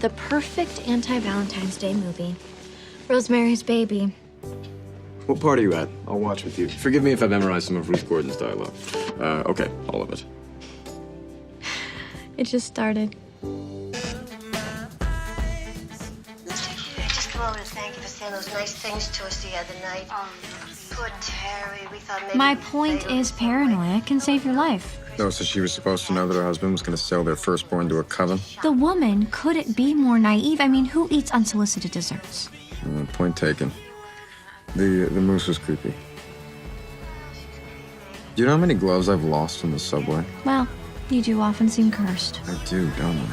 The perfect anti-Valentine's Day movie. Rosemary's Baby. What part are you at? I'll watch with you. Forgive me if I memorized some of Ruth Gordon's dialogue. Okay, all of it. It just started. Just come over to thank you for saying those nice things to us the other night. Poor Terry, we thought maybe... My point is paranoia can save your life. Oh, so she was supposed to know that her husband was going to sell their firstborn to a coven? The woman couldn't be more naive. I mean, who eats unsolicited desserts? Point taken. The moose was creepy. Do you know how many gloves I've lost in the subway? Well, you do often seem cursed. I do, don't I?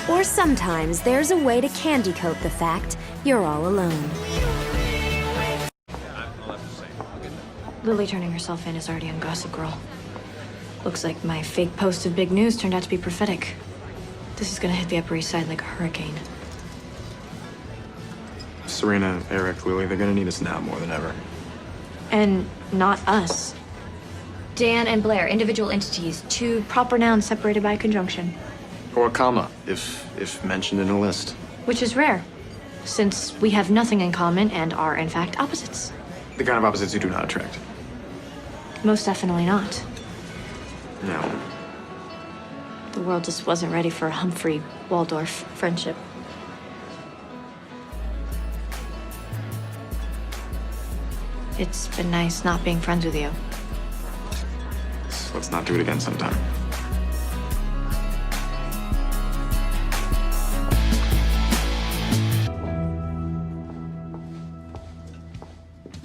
Or sometimes there's a way to candy coat the fact you're all alone. Lily turning herself in is already on Gossip Girl. Looks like my fake post of big news turned out to be prophetic. This is gonna hit the Upper East Side like a hurricane. Serena, Eric, Lily, they're gonna need us now more than ever. And not us. Dan and Blair, individual entities, two proper nouns separated by a conjunction. Or a comma, if mentioned in a list. Which is rare, since we have nothing in common and are, in fact, opposites. The kind of opposites you do not attract. Most definitely not. No. The world just wasn't ready for a Humphrey-Waldorf friendship. It's been nice not being friends with you. So let's not do it again sometime.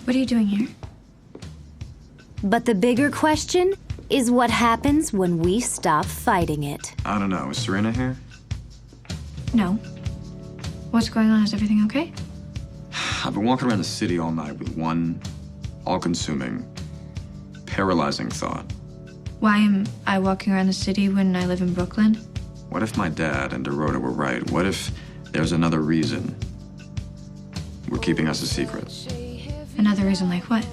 What are you doing here? But the bigger question is what happens when we stop fighting it. I don't know. Is Serena here? No. What's going on? Is everything okay? I've been walking around the city all night with one all-consuming, paralyzing thought. Why am I walking around the city when I live in Brooklyn? What if my dad and Dorota were right? What if there's another reason we're keeping us a secret? Another reason like what?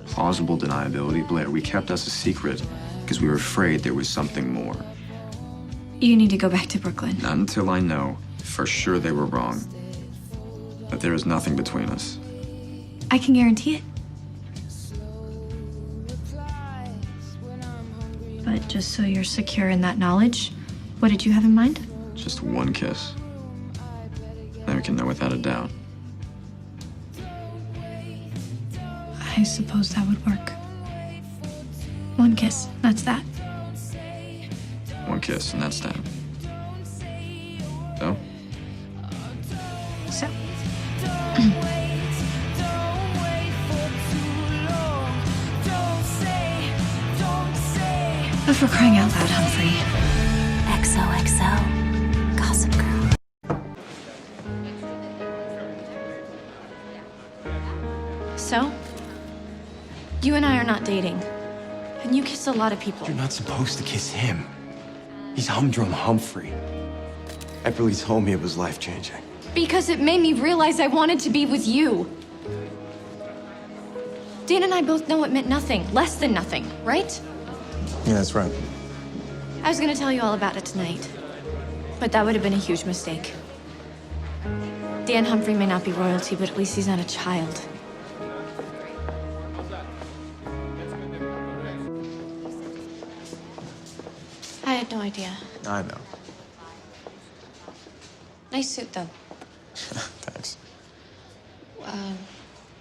Plausible deniability, Blair. We kept us a secret because we were afraid there was something more. You need to go back to Brooklyn. Not until I know for sure they were wrong. That there is nothing between us. I can guarantee it. But just so you're secure in that knowledge, what did you have in mind? Just one kiss. Then we can know without a doubt. I suppose that would work. One kiss, that's that. One kiss, and that's that. So? So. But for crying out loud, Humphrey. XOXO, Gossip Girl. So? You and I are not dating. And you kiss a lot of people. You're not supposed to kiss him. He's humdrum Humphrey. Epperly told me it was life-changing. Because it made me realize I wanted to be with you. Dan and I both know it meant nothing, less than nothing, right? Yeah, that's right. I was gonna tell you all about it tonight, but that would have been a huge mistake. Dan Humphrey may not be royalty, but at least he's not a child. I had no idea. I know. Nice suit, though. Thanks.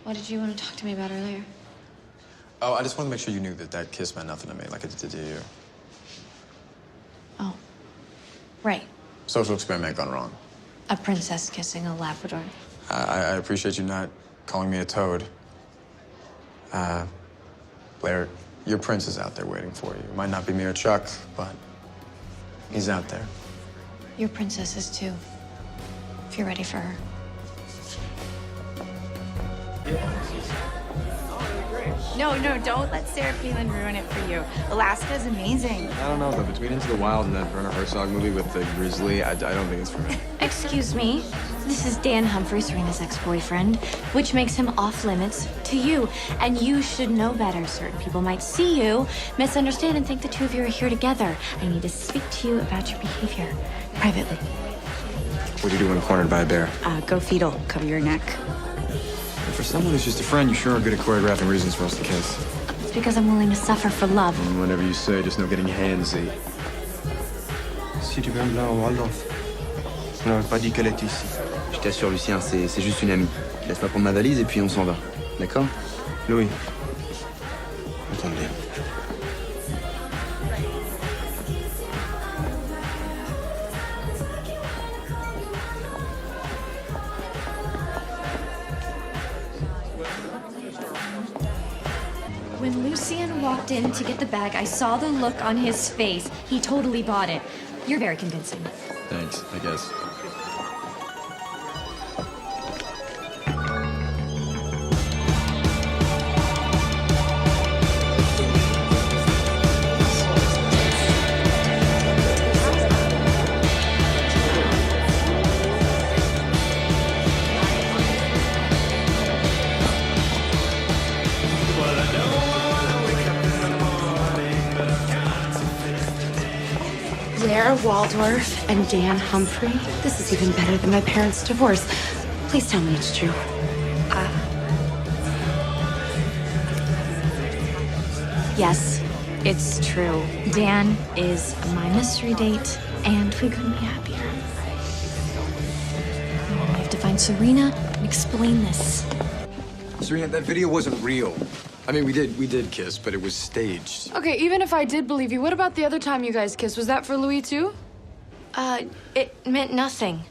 What did you want to talk to me about earlier? Oh, I just wanted to make sure you knew that that kiss meant nothing to me, like it did to you. Oh, right. Social experiment gone wrong. A princess kissing a Labrador. I appreciate you not calling me a toad. Blair, your prince is out there waiting for you. Might not be me or Chuck, but he's out there. Your princess is too, if you're ready for her. No, don't let Sarah Palin ruin it for you. Alaska's amazing. I don't know, though. Between Into the Wild and that Werner Herzog movie with the grizzly, I don't think it's for me. Excuse me. This is Dan Humphrey, Serena's ex-boyfriend, which makes him off limits to you. And you should know better. Certain people might see you, misunderstand, and think the two of you are here together. I need to speak to you about your behavior privately. What do you do when cornered by a bear? Go fetal. Cover your neck. For someone who's just a friend, you sure are good at choreographing reasons for us to kiss. It's because I'm willing to suffer for love. And whatever you say, just no getting handsy. Si tu viens de là, Waldorf. On n'aurait pas dit qu'elle était ici. Je t'assure, Lucien, c'est juste une amie. Laisse-moi prendre ma valise et puis on s'en va. D'accord? Louis. Attendez. When Lucien walked in to get the bag, I saw the look on his face. He totally bought it. You're very convincing. Thanks, I guess. Blair Waldorf and Dan Humphrey. This is even better than my parents' divorce. Please tell me it's true. Yes, it's true. Dan is my mystery date, and we couldn't be happier. I have to find Serena and explain this. Serena, that video wasn't real. I mean, we did kiss, but it was staged. Okay, even if I did believe you, what about the other time you guys kissed? Was that for Louis too? It meant nothing.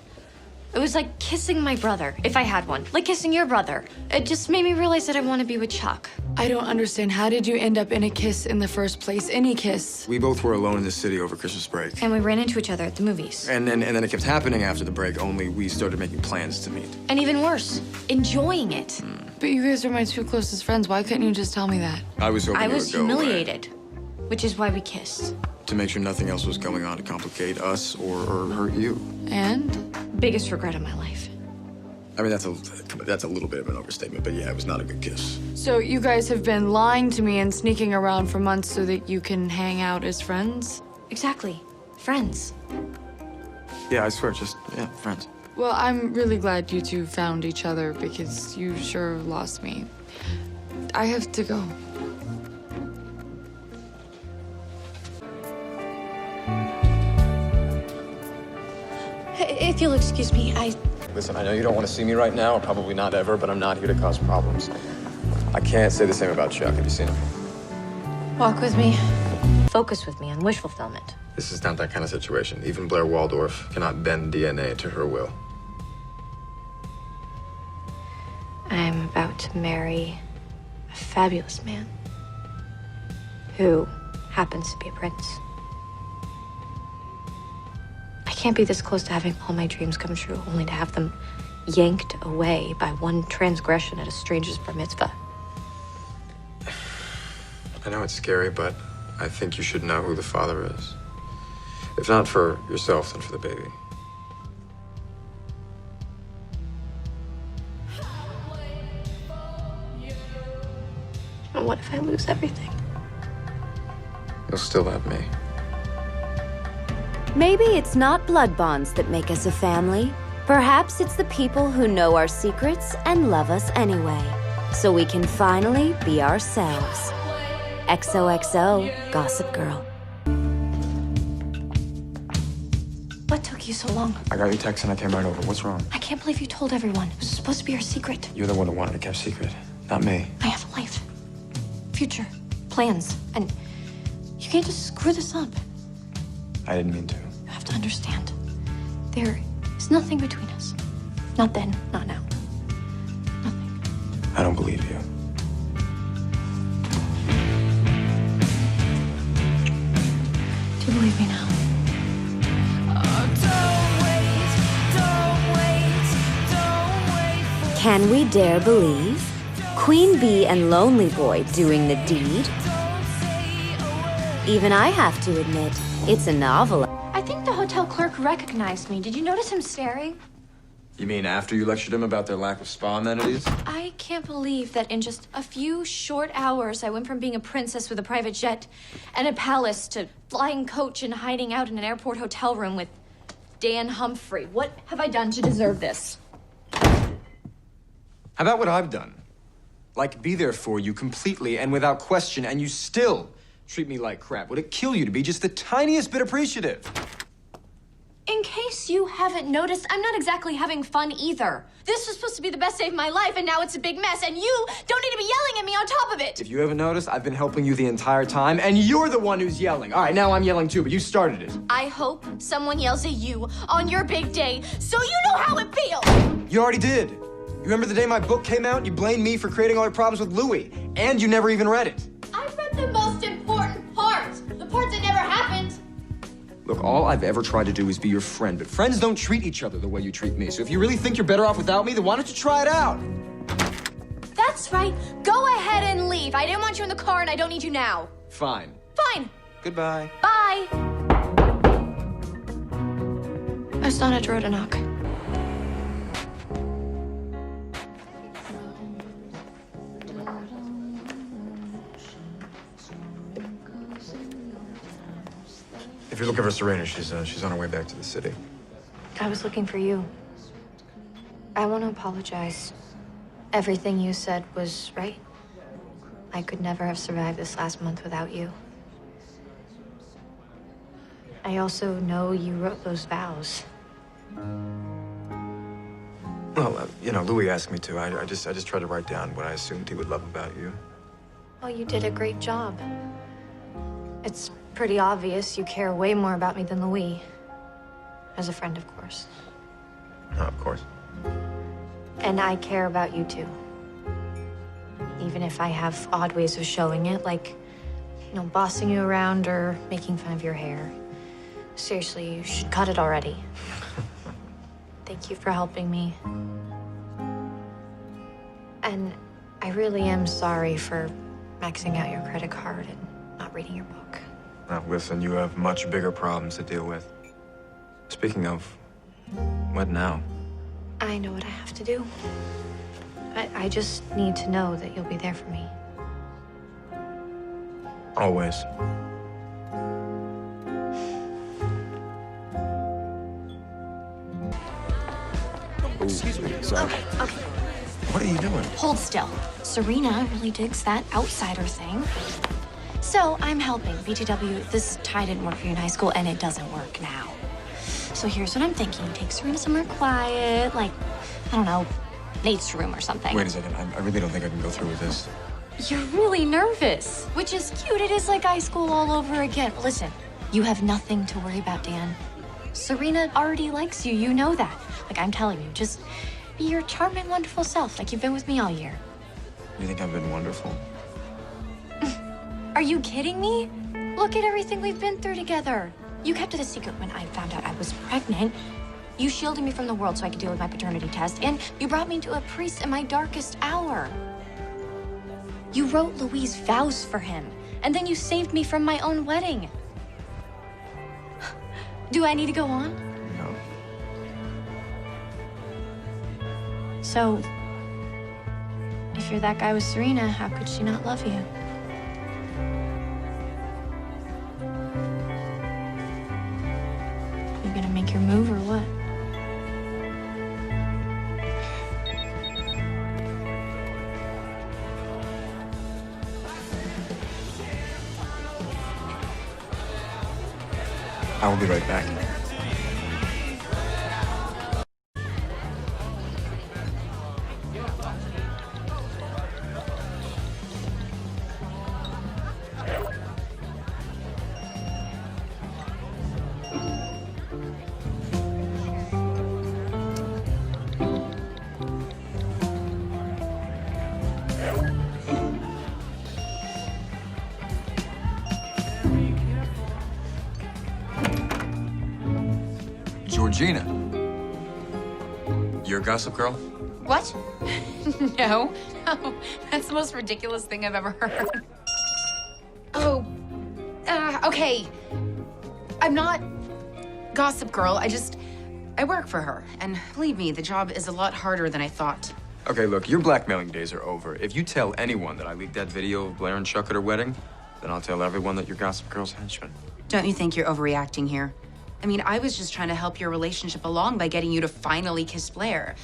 It was like kissing my brother, if I had one. Like kissing your brother. It just made me realize that I want to be with Chuck. I don't understand. How did you end up in a kiss in the first place? Any kiss? We both were alone in the city over Christmas break. And we ran into each other at the movies. And then it kept happening after the break, only we started making plans to meet. And even worse, enjoying it. But you guys are my two closest friends. Why couldn't you just tell me that? I was hoping I it was would go away. humiliated, which is why we kissed. To make sure nothing else was going on to complicate us or hurt you. And? Biggest regret of my life. I mean, that's a little bit of an overstatement, but yeah, it was not a good kiss. So you guys have been lying to me and sneaking around for months so that you can hang out as friends? Exactly. Friends. Yeah, I swear, yeah, friends. Well, I'm really glad you two found each other because you sure lost me. I have to go. If you'll excuse me, Listen, I know you don't want to see me right now, or probably not ever, but I'm not here to cause problems. I can't say the same about Chuck. Have you seen him? Walk with me. Focus with me on wish fulfillment. This is not that kind of situation. Even Blair Waldorf cannot bend DNA to her will. I'm about to marry a fabulous man who happens to be a prince. I can't be this close to having all my dreams come true, only to have them yanked away by one transgression at a stranger's bar mitzvah. I know it's scary, but I think you should know who the father is. If not for yourself, then for the baby. And what if I lose everything? You'll still have me. Maybe it's not blood bonds that make us a family. Perhaps it's the people who know our secrets and love us anyway, so we can finally be ourselves. XOXO, Gossip Girl. What took you so long? I got your text and I came right over. What's wrong? I can't believe you told everyone. It was supposed to be our secret. You're the one who wanted it kept secret, not me. I have a life, future, plans, and you can't just screw this up. I didn't mean to. You have to understand. There is nothing between us. Not then, not now. Nothing. I don't believe you. Do you believe me now? Can we dare believe? Queen Bee and Lonely Boy doing the deed? Even I have to admit, it's a novel. I think the hotel clerk recognized me. Did you notice him staring? You mean after you lectured him about their lack of spa amenities? I can't believe that in just a few short hours, I went from being a princess with a private jet and a palace to flying coach and hiding out in an airport hotel room with Dan Humphrey. What have I done to deserve this? How about what I've done? Like, be there for you completely and without question, and you still treat me like crap. Would it kill you to be just the tiniest bit appreciative? In case you haven't noticed, I'm not exactly having fun either. This was supposed to be the best day of my life, and now it's a big mess, and you don't need to be yelling at me on top of it. If you haven't noticed, I've been helping you the entire time, and you're the one who's yelling. All right, now I'm yelling too, but you started it. I hope someone yells at you on your big day so you know how it feels. You already did. You remember the day my book came out? You blamed me for creating all your problems with Louis, and you never even read it. I read the most important part, the part that never happened. Look, all I've ever tried to do is be your friend, but friends don't treat each other the way you treat me. So if you really think you're better off without me, then why don't you try it out? That's right. Go ahead and leave. I didn't want you in the car, and I don't need you now. Fine. Fine. Goodbye. Bye. I was not at door to knock. If you're looking for Serena, she's on her way back to the city. I was looking for you. I want to apologize. Everything you said was right. I could never have survived this last month without you. I also know you wrote those vows. Well, Louis asked me to. I just tried to write down what I assumed he would love about you. Well, you did a great job. It's pretty obvious you care way more about me than Louis. As a friend, of course. Oh, of course. And I care about you, too. Even if I have odd ways of showing it, like, bossing you around or making fun of your hair. Seriously, you should cut it already. Thank you for helping me. And I really am sorry for maxing out your credit card and not reading your book. Now, listen, you have much bigger problems to deal with. Speaking of, what now? I know what I have to do. I just need to know that you'll be there for me. Always. Excuse me, sorry. Okay. What are you doing? Hold still. Serena really digs that outsider thing. So I'm helping. BTW, this tie didn't work for you in high school, and it doesn't work now. So here's what I'm thinking. Take Serena somewhere quiet, like, I don't know, Nate's room or something. Wait a second. I really don't think I can go through with this. You're really nervous, which is cute. It is like high school all over again. Listen, you have nothing to worry about, Dan. Serena already likes you. You know that. Like, I'm telling you, just be your charming, wonderful self, like you've been with me all year. You think I've been wonderful? Are you kidding me? Look at everything we've been through together. You kept it a secret when I found out I was pregnant. You shielded me from the world so I could deal with my paternity test, and you brought me to a priest in my darkest hour. You wrote Louis' vows for him, and then you saved me from my own wedding. Do I need to go on? No. So, if you're that guy with Serena, how could she not love you? You gonna make your move or what? I will be right back. Georgina. You're a Gossip Girl? What? No. No. That's the most ridiculous thing I've ever heard. Oh, okay. I'm not Gossip Girl. I work for her. And believe me, the job is a lot harder than I thought. Okay, look, your blackmailing days are over. If you tell anyone that I leaked that video of Blair and Chuck at her wedding, then I'll tell everyone that you're Gossip Girl's henchman. Don't you think you're overreacting here? I mean, I was just trying to help your relationship along by getting you to finally kiss Blair.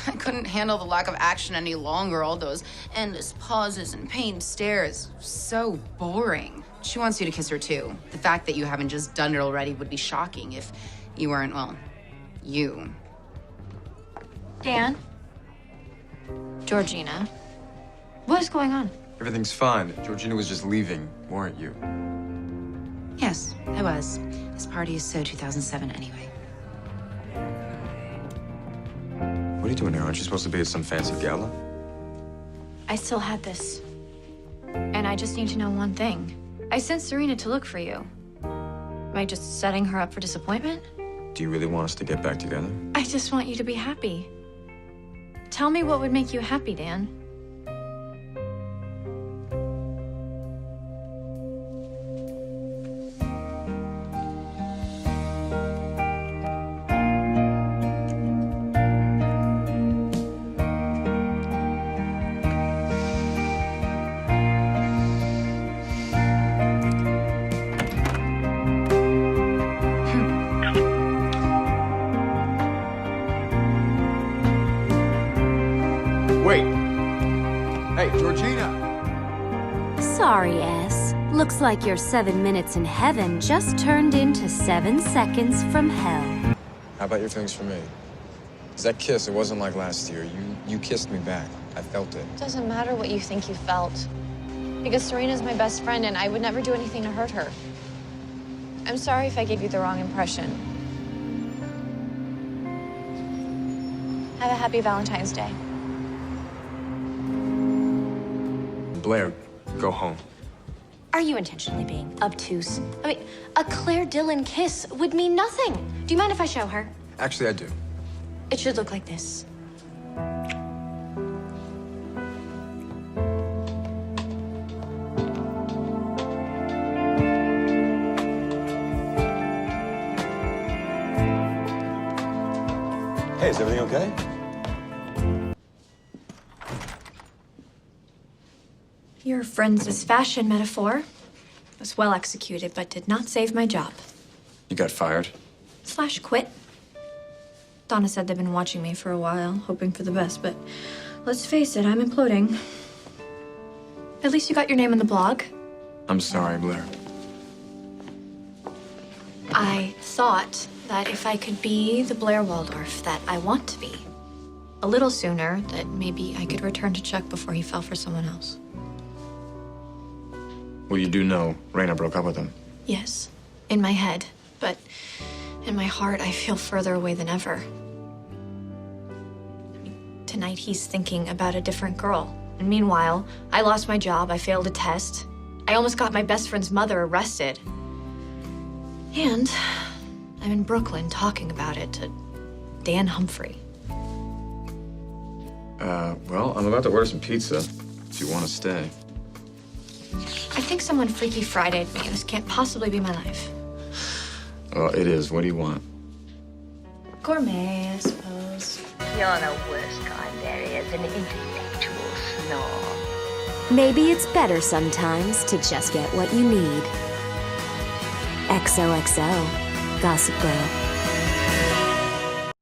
I couldn't handle the lack of action any longer, all those endless pauses and pained stares. So boring. She wants you to kiss her too. The fact that you haven't just done it already would be shocking if you weren't, well, you. Dan? Georgina? What is going on? Everything's fine. Georgina was just leaving, weren't you? Yes, I was. This party is so 2007 anyway. What are you doing here? Aren't you supposed to be at some fancy gala? I still had this. And I just need to know one thing. I sent Serena to look for you. Am I just setting her up for disappointment? Do you really want us to get back together? I just want you to be happy. Tell me what would make you happy, Dan. Wait. Hey, Georgina. Sorry, S. Looks like your 7 minutes in heaven just turned into 7 seconds from hell. How about your feelings for me? 'Cause that kiss, it wasn't like last year. You kissed me back. I felt it. Doesn't matter what you think you felt. Because Serena's my best friend and I would never do anything to hurt her. I'm sorry if I gave you the wrong impression. Have a happy Valentine's Day. Blair, go home. Are you intentionally being obtuse? I mean, a Claire Dillon kiss would mean nothing. Do you mind if I show her? Actually, I do. It should look like this. Hey, is everything okay? Your friend's fashion metaphor was well executed, but did not save my job. You got fired? / quit. Donna said they've been watching me for a while, hoping for the best, but let's face it, I'm imploding. At least you got your name on the blog. I'm sorry, Blair. I thought that if I could be the Blair Waldorf that I want to be, a little sooner, that maybe I could return to Chuck before he fell for someone else. Well, you do know Raina broke up with him. Yes, in my head, but in my heart, I feel further away than ever. Tonight, he's thinking about a different girl. And meanwhile, I lost my job, I failed a test. I almost got my best friend's mother arrested. And I'm in Brooklyn talking about it to Dan Humphrey. Well, I'm about to order some pizza, if you want to stay. I think someone Freaky Friday'd me. This can't possibly be my life. Well, it is. What do you want? Gourmet, I suppose. You're the worst kind, Barry, as an intellectual snob. Maybe it's better sometimes to just get what you need. XOXO, Gossip Girl.